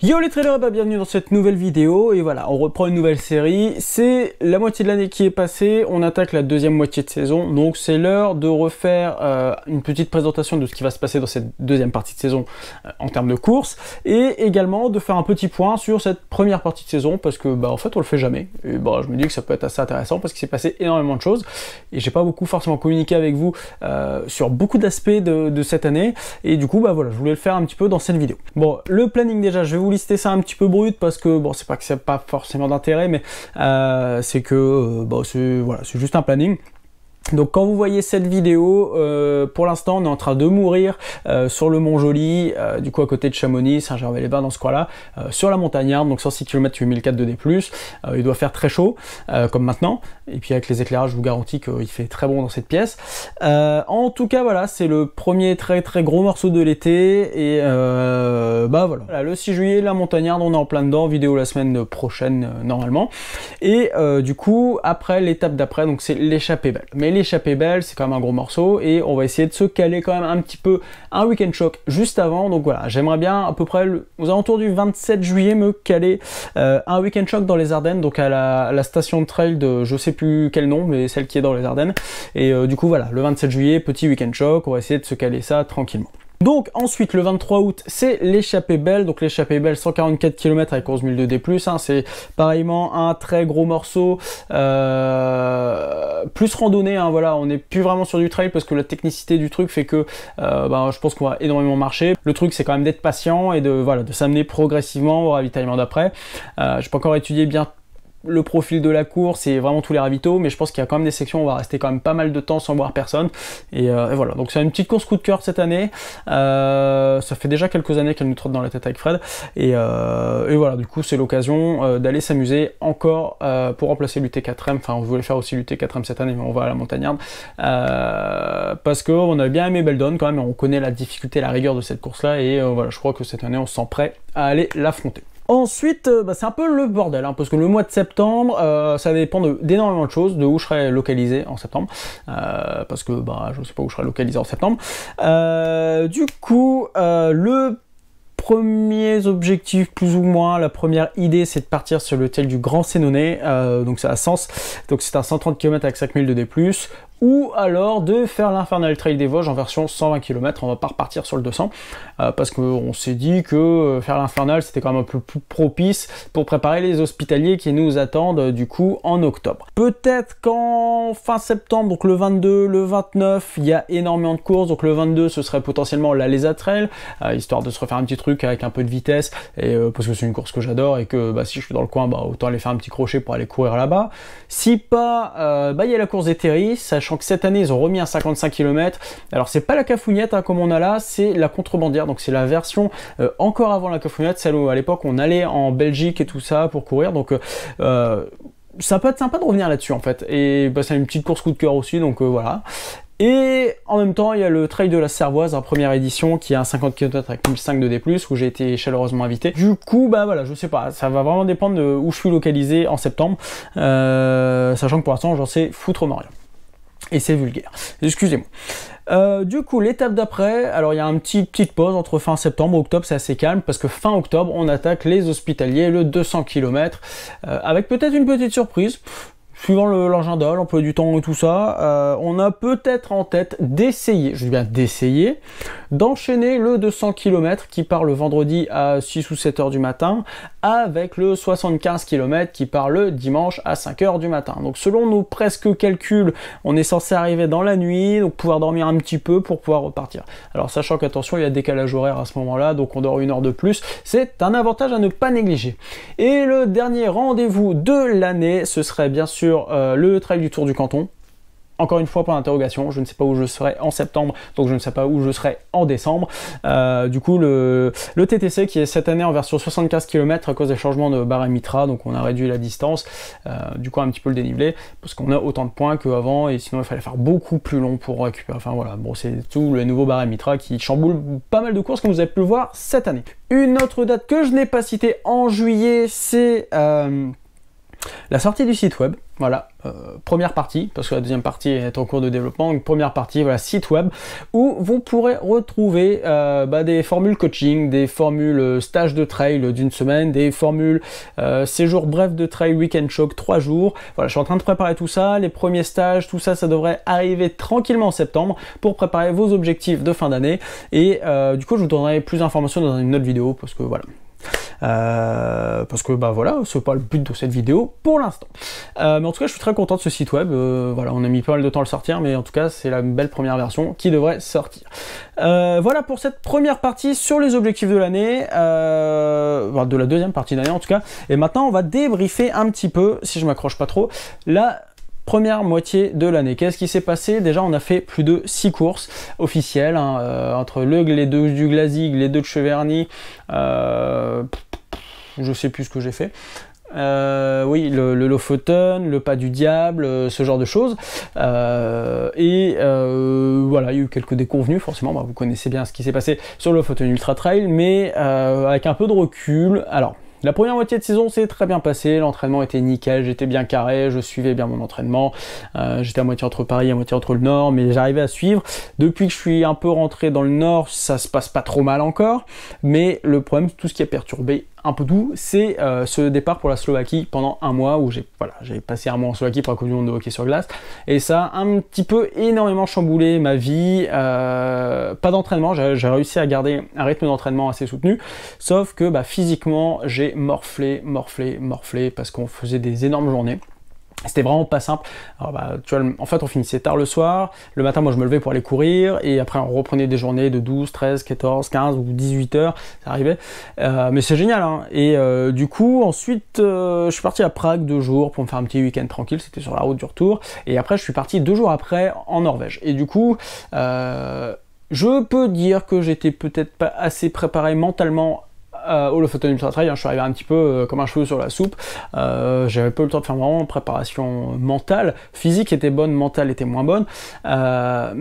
Yo les traders, bienvenue dans cette nouvelle vidéo, et voilà, on reprend une nouvelle série. C'est la moitié de l'année qui est passée, on attaque la deuxième moitié de saison, donc c'est l'heure de refaire une petite présentation de ce qui va se passer dans cette deuxième partie de saison en termes de course, et également de faire un petit point sur cette première partie de saison, parce que en fait on le fait jamais, et je me dis que ça peut être assez intéressant, parce qu'il s'est passé énormément de choses, et j'ai pas beaucoup forcément communiqué avec vous sur beaucoup d'aspects de cette année, et du coup voilà, je voulais le faire un petit peu dans cette vidéo. Bon, le planning déjà, je vais vous lister ça un petit peu brut parce que c'est pas que ça n'a pas forcément d'intérêt, mais c'est que c'est juste un planning. Donc quand vous voyez cette vidéo, pour l'instant on est en train de mourir sur le Mont Joli, du coup à côté de Chamonix, Saint-Gervais-les-Bains, dans ce coin-là, sur la montagnarde, donc 106 km 8004 de D+, il doit faire très chaud, comme maintenant, et puis avec les éclairages je vous garantis qu'il fait très bon dans cette pièce. En tout cas voilà, c'est le premier très gros morceau de l'été, et voilà, le 6 juillet, la montagnarde, on est en plein dedans, vidéo la semaine prochaine normalement, et du coup après l'étape d'après, donc c'est l'échappée belle. Mais l'échappée belle, c'est quand même un gros morceau, et on va essayer de se caler quand même un petit peu un week-end choc juste avant. Donc voilà, j'aimerais bien à peu près aux alentours du 27 juillet me caler un week-end choc dans les Ardennes, donc à la station de trail de je sais plus quel nom, mais celle qui est dans les Ardennes. Et du coup voilà, le 27 juillet, petit week-end choc, on va essayer de se caler ça tranquillement. Donc ensuite le 23 août c'est l'échappée belle, donc l'échappée belle 144 km avec 11 000 de D+, hein, c'est pareillement un très gros morceau, plus randonnée, hein, voilà, on n'est plus vraiment sur du trail parce que la technicité du truc fait que je pense qu'on va énormément marcher. Le truc c'est quand même d'être patient et de s'amener progressivement au ravitaillement d'après. J'ai pas encore étudié bien le profil de la course et vraiment tous les ravitaux, mais je pense qu'il y a quand même des sections où on va rester quand même pas mal de temps sans voir personne, et voilà, donc c'est une petite course coup de cœur cette année. Ça fait déjà quelques années qu'elle nous trotte dans la tête avec Fred, et voilà, du coup c'est l'occasion d'aller s'amuser encore pour remplacer l'UT4M. Enfin on voulait faire aussi l'UT4M cette année, mais on va à la montagnarde parce qu'on a bien aimé Beldon quand même, on connaît la difficulté, la rigueur de cette course là, et voilà, je crois que cette année on se sent prêt à aller l'affronter. Ensuite, c'est un peu le bordel, hein, parce que le mois de septembre, ça dépend d'énormément de choses, de où je serai localisé en septembre, parce que je ne sais pas où je serai localisé en septembre. Du coup, le premiers objectifs plus ou moins, la première idée c'est de partir sur le trail du Grand Sénonais, donc c'est à Sens, donc c'est à 130 km avec 5000 de D+, ou alors de faire l'Infernal Trail des Vosges en version 120 km, on va pas repartir sur le 200, parce qu'on s'est dit que faire l'Infernal c'était quand même un peu plus propice pour préparer les hospitaliers qui nous attendent du coup en octobre. Peut-être qu'en fin septembre, donc le 22, le 29, il y a énormément de courses, donc le 22 ce serait potentiellement la l'Alesa Trail, histoire de se refaire un petit truc avec un peu de vitesse, et parce que c'est une course que j'adore, et que si je suis dans le coin, autant aller faire un petit crochet pour aller courir là-bas. Si pas, il y a la course des Terry, sachant que cette année ils ont remis un 55 km. Alors c'est pas la cafougnette comme on a là, c'est la contrebandière, donc c'est la version encore avant la cafougnette, celle où à l'époque on allait en Belgique et tout ça pour courir, donc ça peut être sympa de revenir là-dessus en fait, et c'est une petite course coup de cœur aussi, donc voilà. Et en même temps, il y a le Trail de la Cervoise en première édition qui a un 50 km avec 1005 de D+, où j'ai été chaleureusement invité. Du coup, voilà, je sais pas, ça va vraiment dépendre de où je suis localisé en septembre, sachant que pour l'instant, j'en sais foutrement rien. Et c'est vulgaire, excusez-moi. Du coup, l'étape d'après, alors il y a une petite pause entre fin septembre et octobre, c'est assez calme, parce que fin octobre, on attaque les hospitaliers, le 200 km, avec peut-être une petite surprise. Suivant l'agenda, l'emploi du temps et tout ça, on a peut-être en tête d'essayer, je dis bien d'essayer, d'enchaîner le 200 km qui part le vendredi à 6 ou 7 heures du matin, avec le 75 km qui part le dimanche à 5 heures du matin. Donc selon nos presque calculs, on est censé arriver dans la nuit, donc pouvoir dormir un petit peu pour pouvoir repartir. Alors sachant qu'attention, il y a décalage horaire à ce moment-là, donc on dort 1 heure de plus, c'est un avantage à ne pas négliger. Et le dernier rendez-vous de l'année, ce serait bien sûr le trail du Tour du Canton. Encore une fois, pour l'interrogation, je ne sais pas où je serai en septembre, donc je ne sais pas où je serai en décembre. Du coup, le TTC qui est cette année en version 75 km à cause des changements de barème Mitra, donc on a réduit la distance, du coup un petit peu le dénivelé, parce qu'on a autant de points qu'avant, et sinon il fallait faire beaucoup plus long pour récupérer. Enfin voilà, bon, c'est tout le nouveau barème Mitra qui chamboule pas mal de courses comme vous avez pu le voir cette année. Une autre date que je n'ai pas citée en juillet, c'est la sortie du site web. Voilà, première partie, parce que la deuxième partie est en cours de développement. Une première partie, voilà, site web, où vous pourrez retrouver des formules coaching, des formules stage de trail d'une semaine, des formules séjour bref de trail, week-end choc 3 jours. Voilà, je suis en train de préparer tout ça, les premiers stages, tout ça, ça devrait arriver tranquillement en septembre pour préparer vos objectifs de fin d'année. Et du coup, je vous donnerai plus d'informations dans une autre vidéo, parce que voilà. Parce que voilà, c'est pas le but de cette vidéo pour l'instant. Mais en tout cas, je suis très content de ce site web. Voilà, on a mis pas mal de temps à le sortir, mais en tout cas, c'est la belle première version qui devrait sortir. Voilà pour cette première partie sur les objectifs de l'année, de la deuxième partie de l'année en tout cas. Et maintenant, on va débriefer un petit peu, si je m'accroche pas trop, la première moitié de l'année. Qu'est-ce qui s'est passé? Déjà, on a fait plus de 6 courses officielles, hein, entre les deux du Glazig, les deux de Cheverny, je sais plus ce que j'ai fait. Oui, le Lofoten, le Pas du Diable, ce genre de choses. Voilà, il y a eu quelques déconvenus, forcément, vous connaissez bien ce qui s'est passé sur le Lofoten Ultra Trail, mais avec un peu de recul. Alors, la première moitié de saison s'est très bien passée, l'entraînement était nickel, j'étais bien carré, je suivais bien mon entraînement, j'étais à moitié entre Paris, à moitié entre le Nord, mais j'arrivais à suivre. Depuis que je suis un peu rentré dans le Nord, ça se passe pas trop mal encore, mais le problème, tout ce qui a perturbé un peu tout, c'est ce départ pour la Slovaquie pendant un mois où j'ai passé un mois en Slovaquie pour la Coupe du Monde de hockey sur glace, et ça a un petit peu énormément chamboulé ma vie. Pas d'entraînement, j'ai réussi à garder un rythme d'entraînement assez soutenu, sauf que physiquement j'ai morflé parce qu'on faisait des énormes journées. C'était vraiment pas simple. Alors tu vois, en fait, on finissait tard le soir. Le matin, moi, je me levais pour aller courir. Et après, on reprenait des journées de 12, 13, 14, 15 ou 18 heures. Ça arrivait. Mais c'est génial, hein. Et du coup, ensuite, je suis parti à Prague 2 jours pour me faire un petit week-end tranquille. C'était sur la route du retour. Et après, je suis parti 2 jours après en Norvège. Et du coup, je peux dire que j'étais peut-être pas assez préparé mentalement au Lofoten Ultra Trail, hein. Je suis arrivé un petit peu comme un cheveu sur la soupe. J'avais pas eu le temps de faire vraiment une préparation mentale. Physique était bonne, mentale était moins bonne. Voilà,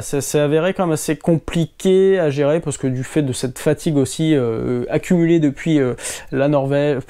c'est avéré quand même assez compliqué à gérer parce que du fait de cette fatigue aussi accumulée depuis la Norvège,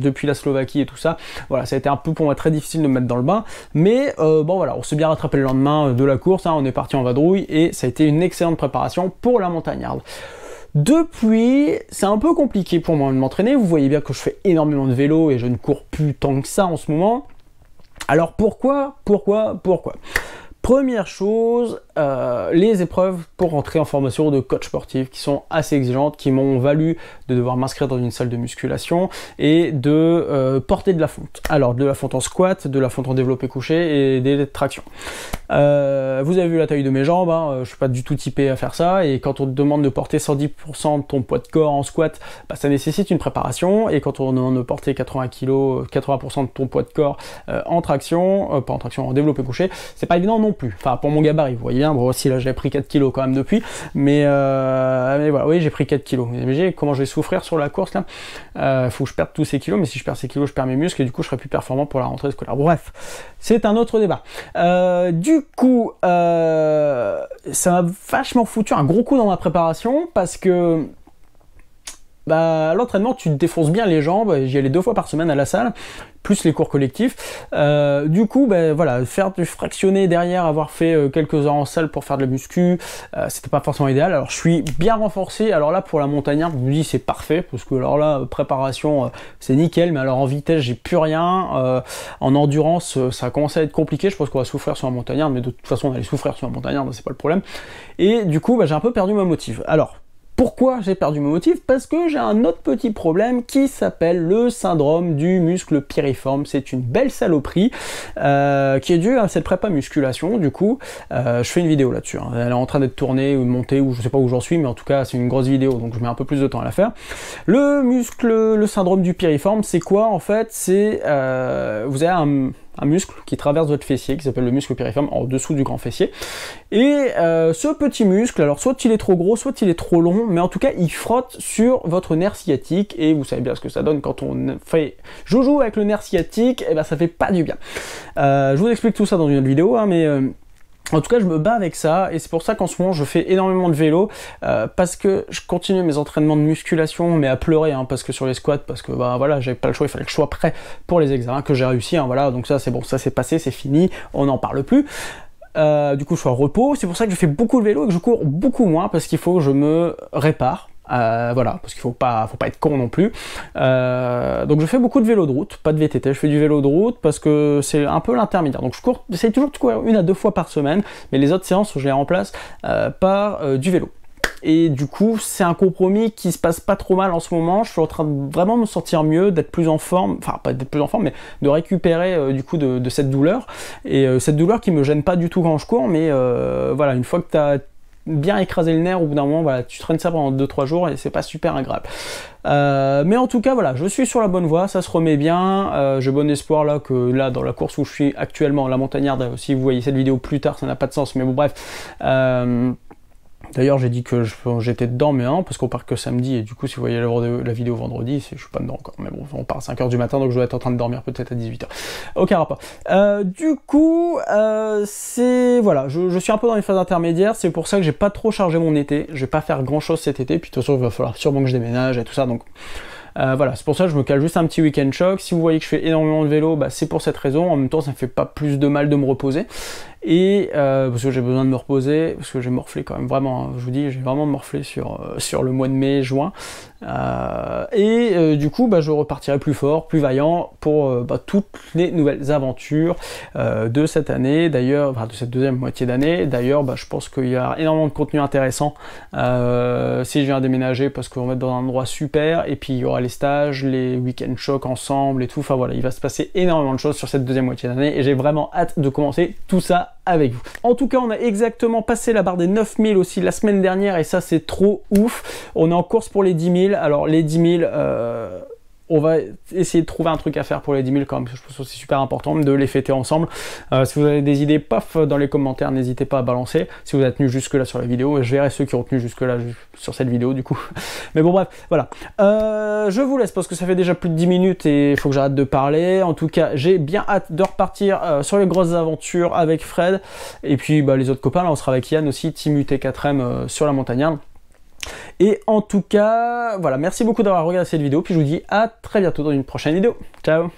depuis la Slovaquie et tout ça, voilà, ça a été un peu pour moi très difficile de me mettre dans le bain. Mais voilà, on s'est bien rattrapé le lendemain de la course, hein. On est parti en vadrouille et ça a été une excellente préparation pour la montagnarde. Depuis, c'est un peu compliqué pour moi de m'entraîner. Vous voyez bien que je fais énormément de vélo et je ne cours plus tant que ça en ce moment. Alors pourquoi? Première chose, les épreuves pour rentrer en formation de coach sportif qui sont assez exigeantes, qui m'ont valu de devoir m'inscrire dans une salle de musculation et de porter de la fonte. Alors de la fonte en squat, de la fonte en développé couché et des tractions. Vous avez vu la taille de mes jambes, hein, je suis pas du tout typé à faire ça, et quand on te demande de porter 110% de ton poids de corps en squat, ça nécessite une préparation, et quand on demande de porter 80 kg, 80% de ton poids de corps en traction, pas en traction, en développé couché, c'est pas évident non plus. Enfin, pour mon gabarit, vous voyez bien, bon, aussi là j'ai pris 4 kg quand même depuis, mais voilà, oui, j'ai pris 4 kg. Vous imaginez comment je vais souffrir sur la course là. Faut que je perde tous ces kilos, mais si je perds ces kilos, je perds mes muscles, et du coup je serai plus performant pour la rentrée scolaire. Bref, c'est un autre débat. Du coup, ça m'a vachement foutu un gros coup dans ma préparation, parce que à l'entraînement, tu te défonces bien les jambes. J'y allais 2 fois par semaine à la salle, plus les cours collectifs. Du coup, voilà, faire du fractionné derrière, avoir fait quelques heures en salle pour faire de la muscu, c'était pas forcément idéal. Alors, je suis bien renforcé. Alors là, pour la montagnarde, je me dis c'est parfait, parce que alors là, préparation, c'est nickel. Mais alors en vitesse, j'ai plus rien. En endurance, ça a commencé à être compliqué. Je pense qu'on va souffrir sur la montagnarde, mais de toute façon, on allait souffrir sur la montagnarde, c'est pas le problème. Et du coup, j'ai un peu perdu ma motive. Alors, pourquoi j'ai perdu mon motif? Parce que j'ai un autre petit problème qui s'appelle le syndrome du muscle piriforme. C'est une belle saloperie qui est due à cette prépa musculation. Du coup, je fais une vidéo là-dessus, hein. Elle est en train d'être tournée ou montée, ou je sais pas où j'en suis, mais en tout cas c'est une grosse vidéo, donc je mets un peu plus de temps à la faire. Le syndrome du piriforme, c'est quoi en fait? C'est vous avez un muscle qui traverse votre fessier, qui s'appelle le muscle piriforme, en dessous du grand fessier. Et ce petit muscle, alors soit il est trop gros, soit il est trop long, mais en tout cas il frotte sur votre nerf sciatique, et vous savez bien ce que ça donne quand on fait joujou avec le nerf sciatique, et ça fait pas du bien. Je vous explique tout ça dans une autre vidéo, hein, mais En tout cas, je me bats avec ça et c'est pour ça qu'en ce moment je fais énormément de vélo parce que je continue mes entraînements de musculation, mais à pleurer hein, parce que sur les squats, parce que bah voilà, j'avais pas le choix, il fallait que je sois prêt pour les examens, que j'ai réussi, hein, voilà, donc ça c'est bon, ça c'est passé, c'est fini, on n'en parle plus. Du coup, je suis en repos, c'est pour ça que je fais beaucoup de vélo et que je cours beaucoup moins parce qu'il faut que je me répare. Voilà, parce qu'il faut pas être con non plus. Donc je fais beaucoup de vélo de route, pas de VTT, je fais du vélo de route parce que c'est un peu l'intermédiaire. Donc j'essaie toujours de courir 1 à 2 fois par semaine, mais les autres séances, je les remplace par du vélo. Et du coup, c'est un compromis qui se passe pas trop mal en ce moment. Je suis en train de vraiment me sentir mieux, d'être plus en forme, enfin pas d'être plus en forme, mais de récupérer du coup de cette douleur. Et cette douleur qui me gêne pas du tout quand je cours, mais voilà, une fois que tu as bien écrasé le nerf, au bout d'un moment, voilà, tu traînes ça pendant 2-3 jours et c'est pas super agréable. Mais en tout cas, voilà, je suis sur la bonne voie, ça se remet bien. J'ai bon espoir là que là, dans la course où je suis actuellement, la montagnarde, si vous voyez cette vidéo plus tard, ça n'a pas de sens, mais bon, bref. D'ailleurs, j'ai dit que j'étais dedans, mais non, parce qu'on part que samedi, et du coup, si vous voyez la vidéo vendredi, je suis pas dedans encore. Mais bon, on part à 5h du matin, donc je dois être en train de dormir peut-être à 18h. Aucun rapport. Du coup, voilà, je suis un peu dans les phases intermédiaires, c'est pour ça que j'ai pas trop chargé mon été. Je vais pas faire grand-chose cet été, puis de toute façon, il va falloir sûrement que je déménage et tout ça, donc... voilà, c'est pour ça que je me cale juste un petit week-end choc. Si vous voyez que je fais énormément de vélo, bah, c'est pour cette raison. En même temps, ça me fait pas plus de mal de me reposer. Et parce que j'ai besoin de me reposer, parce que j'ai morflé quand même vraiment, hein, je vous dis, j'ai vraiment morflé sur le mois de mai, juin. Du coup, bah, je repartirai plus fort, plus vaillant pour toutes les nouvelles aventures de cette année, d'ailleurs, enfin, de cette deuxième moitié d'année. D'ailleurs, bah, je pense qu'il y a énormément de contenu intéressant si je viens déménager, parce qu'on va être dans un endroit super, et puis il y aura les stages, les week-end chocs ensemble et tout. Enfin voilà, il va se passer énormément de choses sur cette deuxième moitié d'année, et j'ai vraiment hâte de commencer tout ça avec vous. En tout cas, on a exactement passé la barre des 9000 aussi la semaine dernière, et ça c'est trop ouf. On est en course pour les 10 000. Alors les 10 000, on va essayer de trouver un truc à faire pour les 10 000 quand même, je pense que c'est super important de les fêter ensemble. Si vous avez des idées, paf, dans les commentaires, n'hésitez pas à balancer. Si vous êtes tenu jusque là sur la vidéo, je verrai ceux qui ont tenu jusque là sur cette vidéo du coup. Mais bon bref, voilà. Je vous laisse parce que ça fait déjà plus de 10 minutes et il faut que j'arrête de parler. En tout cas, j'ai bien hâte de repartir sur les grosses aventures avec Fred. Et puis bah, les autres copains, là on sera avec Yann aussi, Team UT4M sur la montagnarde. Et en tout cas, voilà, merci beaucoup d'avoir regardé cette vidéo, puis je vous dis à très bientôt dans une prochaine vidéo. Ciao!